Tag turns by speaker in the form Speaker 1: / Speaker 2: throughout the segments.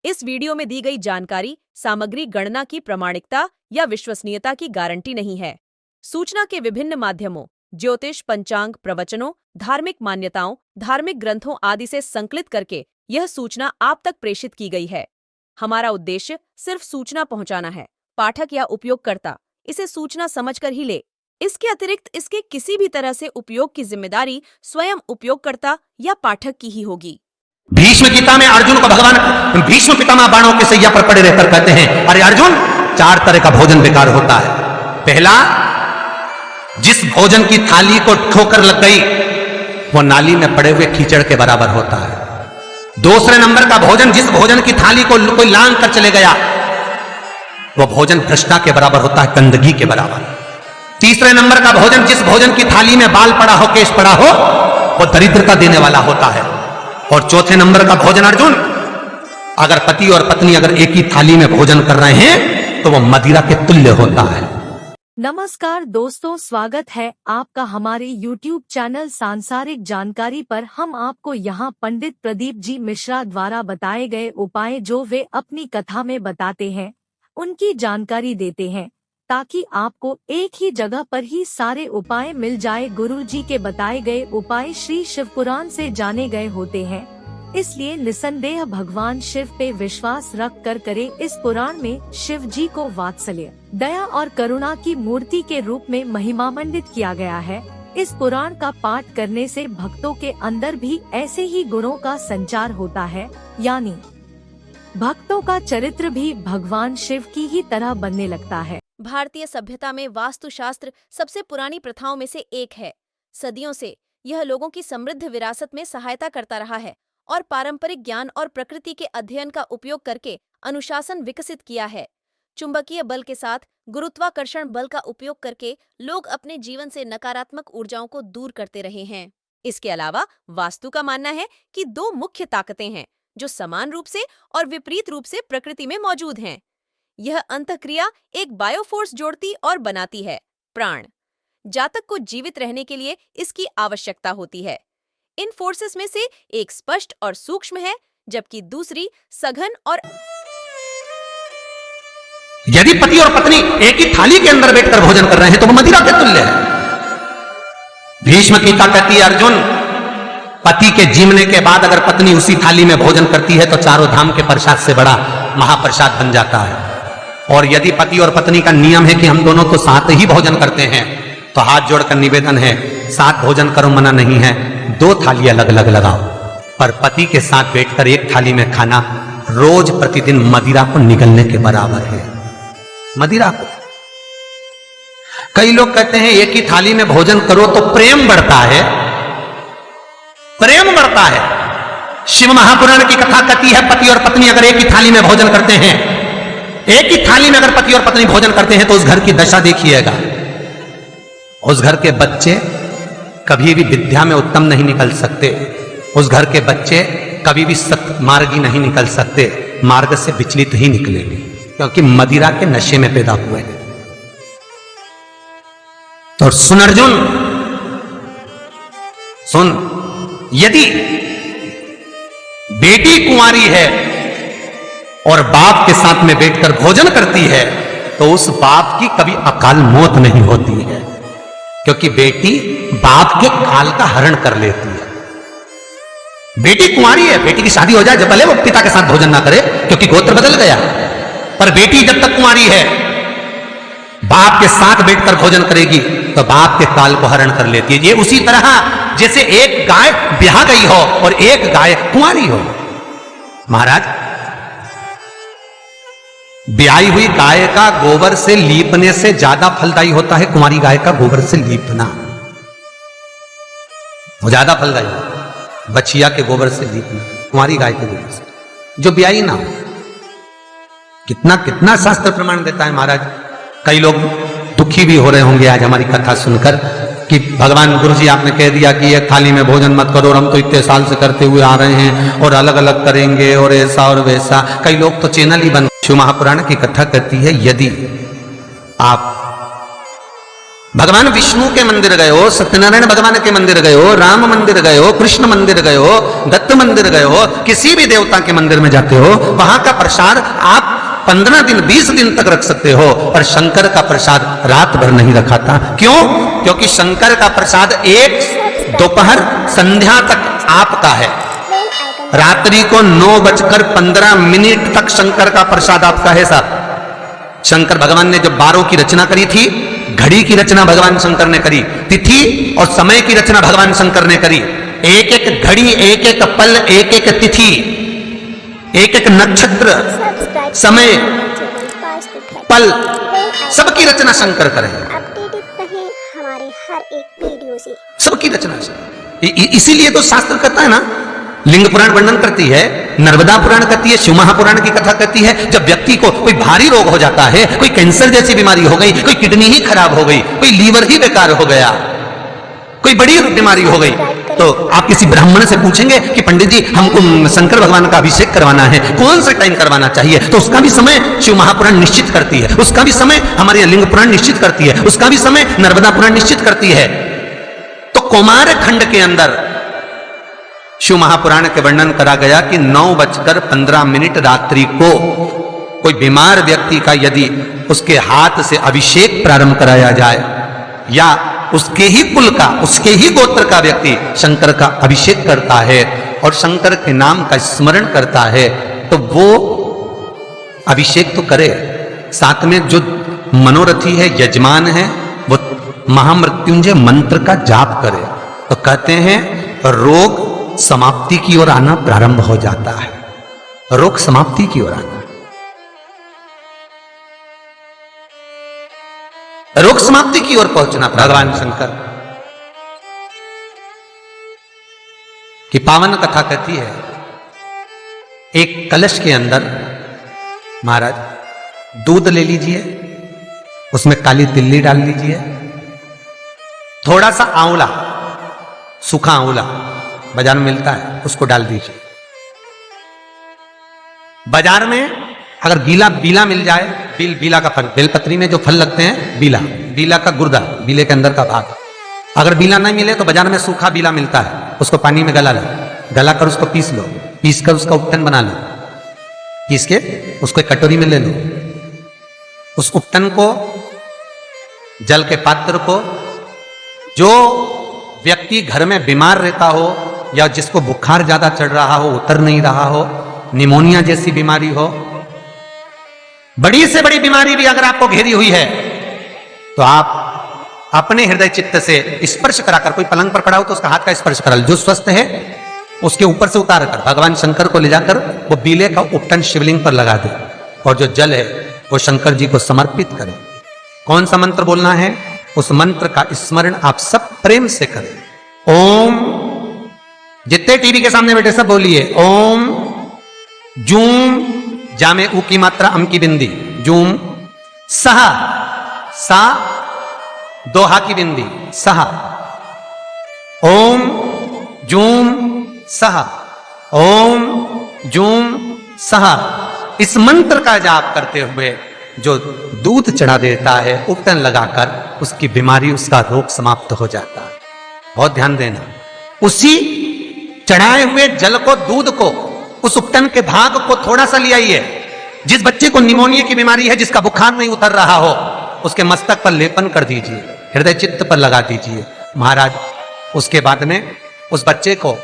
Speaker 1: इस वीडियो में दी गई जानकारी सामग्री गणना की प्रामाणिकता या विश्वसनीयता की गारंटी नहीं है। सूचना के विभिन्न माध्यमों ज्योतिष, पंचांग, प्रवचनों, धार्मिक मान्यताओं, धार्मिक ग्रंथों आदि से संकलित करके यह सूचना आप तक प्रेषित की गई है। हमारा उद्देश्य सिर्फ सूचना पहुंचाना है। पाठक या उपयोगकर्ता इसे सूचना समझकर ही ले। इसके अतिरिक्त इसके किसी भी तरह से उपयोग की जिम्मेदारी स्वयं उपयोगकर्ता या पाठक की ही होगी।
Speaker 2: भीष्म गीता में अर्जुन को भगवान भीष्म पितामह बाणों के सैया पर पड़े रहकर कहते हैं, अरे अर्जुन, 4 तरह का भोजन बेकार होता है। पहला, जिस भोजन की थाली को ठोकर लग गई वो नाली में पड़े हुए कीचड़ के बराबर होता है। दूसरे नंबर का भोजन, जिस भोजन की थाली को कोई लांग कर चले गया वो भोजन भ्रष्टा के बराबर होता है, गंदगी के बराबर। तीसरे नंबर का भोजन, जिस भोजन की थाली में बाल पड़ा हो, केश पड़ा हो, वो दरिद्रता देने वाला होता है। और चौथे नंबर का भोजन अर्जुन, अगर पति और पत्नी अगर एक ही थाली में भोजन कर रहे हैं तो वो मदिरा के तुल्य होता है।
Speaker 3: नमस्कार दोस्तों, स्वागत है आपका हमारे YouTube चैनल सांसारिक जानकारी पर। हम आपको यहाँ पंडित प्रदीप जी मिश्रा द्वारा बताए गए उपाय जो वे अपनी कथा में बताते हैं उनकी जानकारी देते हैं, ताकि आपको एक ही जगह पर ही सारे उपाय मिल जाए। गुरु जी के बताए गए उपाय श्री शिव पुराण से जाने गए होते हैं, इसलिए निसंदेह भगवान शिव पे विश्वास रख कर करे। इस पुराण में शिव जी को वात्सल्य, दया और करुणा की मूर्ति के रूप में महिमामंडित किया गया है। इस पुराण का पाठ करने से भक्तों के अंदर भी ऐसे ही गुणों का संचार होता है, यानी भक्तों का चरित्र भी भगवान शिव की ही तरह बनने लगता है।
Speaker 1: भारतीय सभ्यता में वास्तुशास्त्र सबसे पुरानी प्रथाओं में से एक है। सदियों से यह लोगों की समृद्ध विरासत में सहायता करता रहा है और पारंपरिक ज्ञान और प्रकृति के अध्ययन का उपयोग करके अनुशासन विकसित किया है। चुंबकीय बल के साथ गुरुत्वाकर्षण बल का उपयोग करके लोग अपने जीवन से नकारात्मक ऊर्जाओं को दूर करते रहे हैं। इसके अलावा वास्तु का मानना है कि 2 मुख्य ताकतें हैं जो समान रूप से और विपरीत रूप से प्रकृति में मौजूद हैं। यह अंतःक्रिया एक बायोफोर्स जोड़ती और बनाती है, प्राण। जातक को जीवित रहने के लिए इसकी आवश्यकता होती है। इन फोर्सेस में से एक स्पष्ट और सूक्ष्म है, जबकि दूसरी सघन और।
Speaker 2: यदि पति और पत्नी एक ही थाली के अंदर बैठकर भोजन कर रहे हैं तो वो मदिरा के तुल्य है। भीष्म गीता कहती है, अर्जुन, पति के जीवने के बाद अगर पत्नी उसी थाली में भोजन करती है तो चारों धाम के प्रसाद से बड़ा महाप्रसाद बन जाता है। और यदि पति और पत्नी का नियम है कि हम दोनों तो साथ ही भोजन करते हैं तो हाथ जोड़कर निवेदन है, साथ भोजन करो, मना नहीं है, 2 थाली अलग अलग लगाओ। पर पति के साथ बैठकर एक थाली में खाना रोज प्रतिदिन मदिरा को निगलने के बराबर है। मदिरा को कई लोग कहते हैं एक ही थाली में भोजन करो तो प्रेम बढ़ता है, प्रेम बढ़ता है। शिव महापुराण की कथा कहती है, पति और पत्नी अगर एक ही थाली में भोजन करते हैं, एक ही थाली में अगर पति और पत्नी भोजन करते हैं तो उस घर की दशा देखिएगा। उस घर के बच्चे कभी भी विद्या में उत्तम नहीं निकल सकते। उस घर के बच्चे कभी भी सत्मार्गी नहीं निकल सकते, मार्ग से विचलित ही निकलेंगे, क्योंकि मदिरा के नशे में पैदा हुए हैं। तो सुन अर्जुन, सुन, यदि बेटी कुंवारी है और बाप के साथ में बैठकर भोजन करती है तो उस बाप की कभी अकाल मौत नहीं होती है, क्योंकि बेटी बाप के काल का हरण कर लेती है। बेटी कुंवारी है, बेटी की शादी हो जाए जब भले वो पिता के साथ भोजन ना करे क्योंकि गोत्र बदल गया, पर बेटी जब तक कुंवारी है बाप के साथ बैठकर भोजन करेगी तो बाप के काल को हरण कर लेती है। ये उसी तरह जैसे एक गाय ब्याह गई हो और एक गाय कुंवारी हो। महाराज, ब्याही हुई गाय का गोबर से लीपने से ज्यादा फलदायी होता है कुंवारी गाय का गोबर से लीपना। वो ज्यादा फलदायी, बछिया के गोबर से लीपना, कुंवारी गाय के गोबर से जो ब्याही ना हो। कितना कितना शास्त्र प्रमाण देता है महाराज। कई लोग दुखी भी हो रहे होंगे आज हमारी कथा सुनकर कि भगवान गुरुजी आपने कह दिया कि एक थाली में भोजन मत करो और हम तो इतने साल से करते हुए आ रहे हैं और अलग अलग करेंगे और ऐसा और वैसा। कई लोग तो चैनल ही बंद। शिव महापुराण की कथा कहती है, यदि आप भगवान विष्णु के मंदिर गए हो, सत्यनारायण भगवान के मंदिर गए हो, राम मंदिर गए हो, कृष्ण मंदिर गए हो, दत्त मंदिर गए हो, किसी भी देवता के मंदिर में जाते हो, वहां का प्रसाद आप 15 दिन 20 दिन तक रख सकते हो, पर शंकर का प्रसाद रात भर नहीं रखाता। क्यों? क्योंकि शंकर का प्रसाद एक दोपहर संध्या तक आपका है। रात्रि को 9:15 तक शंकर का प्रसाद आपका है साहब। शंकर भगवान ने जब 12 की रचना करी थी, घड़ी की रचना भगवान शंकर ने करी, तिथि और समय की रचना भगवान शंकर ने करी। एक एक घड़ी, एक एक पल, एक एक तिथि, एक एक नक्षत्र, समय, पल, सबकी रचना शंकर करे।
Speaker 4: अपडेटेड रहे हमारे हर एक वीडियो से।
Speaker 2: सबकी रचना से। इसीलिए तो शास्त्र कहता है ना, लिंग पुराण वर्णन करती है, नर्मदा पुराण कहती है, शिव महापुराण की कथा कहती है, जब व्यक्ति को कोई भारी रोग हो जाता है, कोई कैंसर जैसी बीमारी हो गई, कोई किडनी ही खराब हो गई, कोई लीवर ही बेकार हो गया, कोई बड़ी बीमारी हो गई, तो आप किसी ब्राह्मण से पूछेंगे कि पंडित जी हमको शंकर भगवान का अभिषेक करवाना है, कौन सा टाइम करवाना चाहिए? तो उसका भी समय शिव महापुराण निश्चित करती है, उसका भी समय हमारे लिंग पुराण निश्चित करती है, उसका भी समय नर्मदा पुराण निश्चित करती है। तो कौमार खंड के अंदर शिव महापुराण के वर्णन करा गया कि 9:15 रात्रि को कोई बीमार व्यक्ति का यदि उसके हाथ से अभिषेक प्रारंभ कराया जाए, या उसके ही कुल का, उसके ही गोत्र का व्यक्ति शंकर का अभिषेक करता है और शंकर के नाम का स्मरण करता है, तो वो अभिषेक तो करे, साथ में जो मनोरथी है, यजमान है, वो महामृत्युंजय मंत्र का जाप करे। तो कहते हैं रोग समाप्ति की ओर आना प्रारंभ हो जाता है, रोग समाप्ति की ओर आना, रोग समाप्ति की ओर पहुंचना। भगवान शंकर की पावन कथा कहती है, एक कलश के अंदर महाराज दूध ले लीजिए, उसमें काली तिल्ली डाल लीजिए, थोड़ा सा आंवला, सूखा आंवला बाजार में मिलता है, उसको डाल दीजिए। बाजार में अगर गीला बीला मिल जाए, बीला का फल, बेलपत्री में जो फल लगते हैं, बीला का गुर्दा, बीले के अंदर का भाग, अगर बीला नहीं मिले तो बाजार में सूखा बीला मिलता है, उसको पानी में गला लो, गला कर उसको पीस लो, पीस कर उसका उपटन बना लो, पीस के उसको एक कटोरी में ले लो। उस उपटन को, जल के पात्र को, जो व्यक्ति घर में बीमार रहता हो या जिसको बुखार ज्यादा चढ़ रहा हो, उतर नहीं रहा हो, निमोनिया जैसी बीमारी हो, बड़ी से बड़ी बीमारी भी अगर आपको घेरी हुई है, तो आप अपने हृदय चित्त से स्पर्श कराकर, कोई पलंग पर पड़ा हो तो उसका हाथ का स्पर्श करा, जो स्वस्थ है उसके ऊपर से उतार कर भगवान शंकर को ले जाकर वो बीले का उपटन शिवलिंग पर लगा दे, और जो जल है वो शंकर जी को समर्पित करें। कौन सा मंत्र बोलना है? उस मंत्र का स्मरण आप सब प्रेम से करें। ओम, जितने टीवी के सामने बैठे सब बोलिए ओम जूम, जा में ऊ की मात्रा, अम की बिंदी, जूम, सहा, सा दोहा की बिंदी, सहा, ओम जूम सहा, ओम जूम सहा। इस मंत्र का जाप करते हुए जो दूध चढ़ा देता है, उपटन लगाकर, उसकी बीमारी, उसका रोग समाप्त हो जाता है। बहुत ध्यान देना, उसी चढ़ाए हुए जल को, दूध को, उस उपटन के भाग को थोड़ा सा ले आइए। जिस बच्चे को निमोनिया की बीमारी है, जिसका बुखार नहीं उतर रहा हो, उसके मस्तक पर लेपन कर दीजिए, हृदय चित्त पर लगा दीजिए महाराज। उसके बाद में उस बच्चे को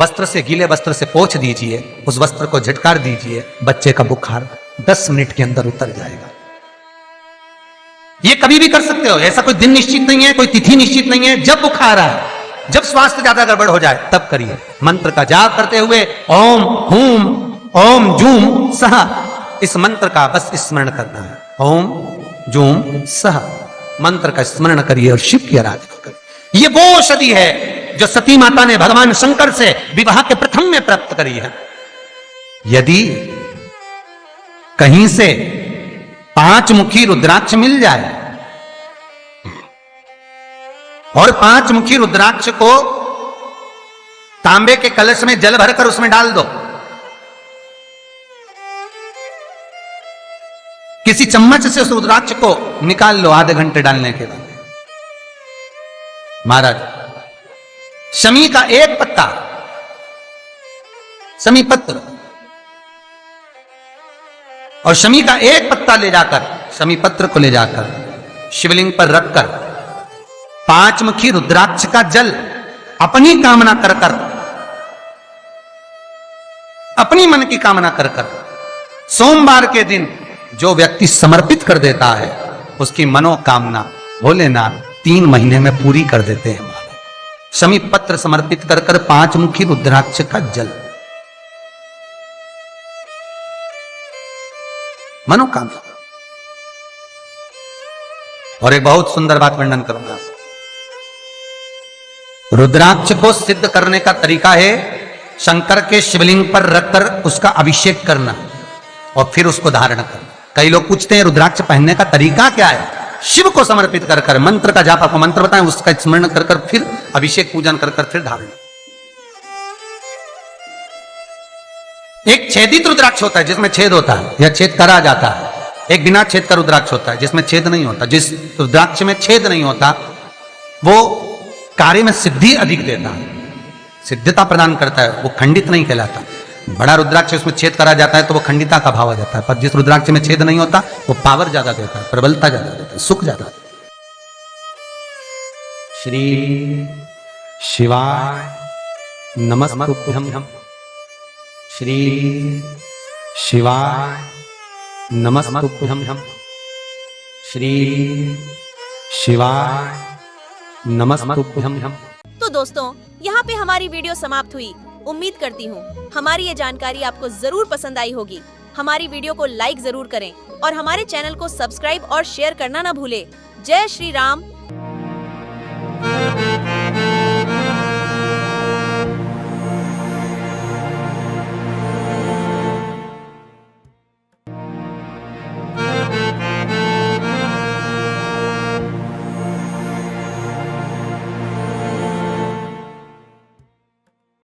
Speaker 2: वस्त्र से, गीले वस्त्र से पोंछ दीजिए, उस वस्त्र को झटकार दीजिए, बच्चे का बुखार 10 मिनट के अंदर उतर जाएगा। ये कभी भी कर सकते हो, ऐसा कोई दिन निश्चित नहीं है, कोई तिथि निश्चित नहीं है। जब बुखार आए, जब स्वास्थ्य ज्यादा गड़बड़ हो जाए, तब करिए। मंत्र का जाप करते हुए ओम हूम ओम जूम सहा, इस मंत्र का बस स्मरण करना है। ओम जूम सहा मंत्र का स्मरण करिए और शिव की आराधना करिए। ये वो औषधि है जो सती माता ने भगवान शंकर से विवाह के प्रथम में प्राप्त करी है। यदि कहीं से 5 मुखी रुद्राक्ष मिल जाए और 5 मुखी रुद्राक्ष को तांबे के कलश में जल भरकर उसमें डाल दो, किसी चम्मच से उस रुद्राक्ष को निकाल लो आधे घंटे डालने के बाद, महाराज शमी का एक पत्ता, शमी पत्र, और शमी का एक पत्ता ले जाकर, शमी पत्र को ले जाकर शिवलिंग पर रखकर 5 मुखी रुद्राक्ष का जल अपनी कामना कर कर, अपनी मन की कामना कर कर सोमवार के दिन जो व्यक्ति समर्पित कर देता है उसकी मनोकामना भोलेनाथ 3 महीने में पूरी कर देते हैं। शमी पत्र समर्पित कर कर 5 मुखी रुद्राक्ष का जल, मनोकामना। और एक बहुत सुंदर बात वर्णन करूंगा। रुद्राक्ष को सिद्ध करने का तरीका है शंकर के शिवलिंग पर रखकर उसका अभिषेक करना और फिर उसको धारण करना। कई लोग पूछते हैं रुद्राक्ष पहनने का तरीका क्या है? शिव को समर्पित कर कर मंत्र का जाप, आपको मंत्र बताएं, उसका स्मरण कर कर फिर अभिषेक पूजन कर कर फिर धारण। एक छेदित रुद्राक्ष होता है जिसमें छेद होता है या छेद करा जाता है, एक बिना छेद का रुद्राक्ष होता है जिसमें छेद नहीं होता। जिस रुद्राक्ष में छेद नहीं होता वो कार्य में सिद्धि अधिक देता है, सिद्धता प्रदान करता है, वो खंडित नहीं कहलाता। बड़ा रुद्राक्ष उसमें छेद करा जाता है तो वो खंडिता का भाव आ जाता है, पर जिस रुद्राक्ष में छेद नहीं होता वो पावर ज्यादा देता है, प्रबलता ज्यादा देता है, सुख ज्यादा देता है। श्री शिवाय नमस्तुभ्यं, श्री शिवाय नमस्तुभ्यं, श्री शिवाय नमस्तुभ्यं।
Speaker 1: तो दोस्तों यहाँ पे हमारी वीडियो समाप्त हुई। उम्मीद करती हूँ हमारी ये जानकारी आपको जरूर पसंद आई होगी। हमारी वीडियो को लाइक जरूर करें और हमारे चैनल को सब्सक्राइब और शेयर करना ना भूले। जय श्री राम,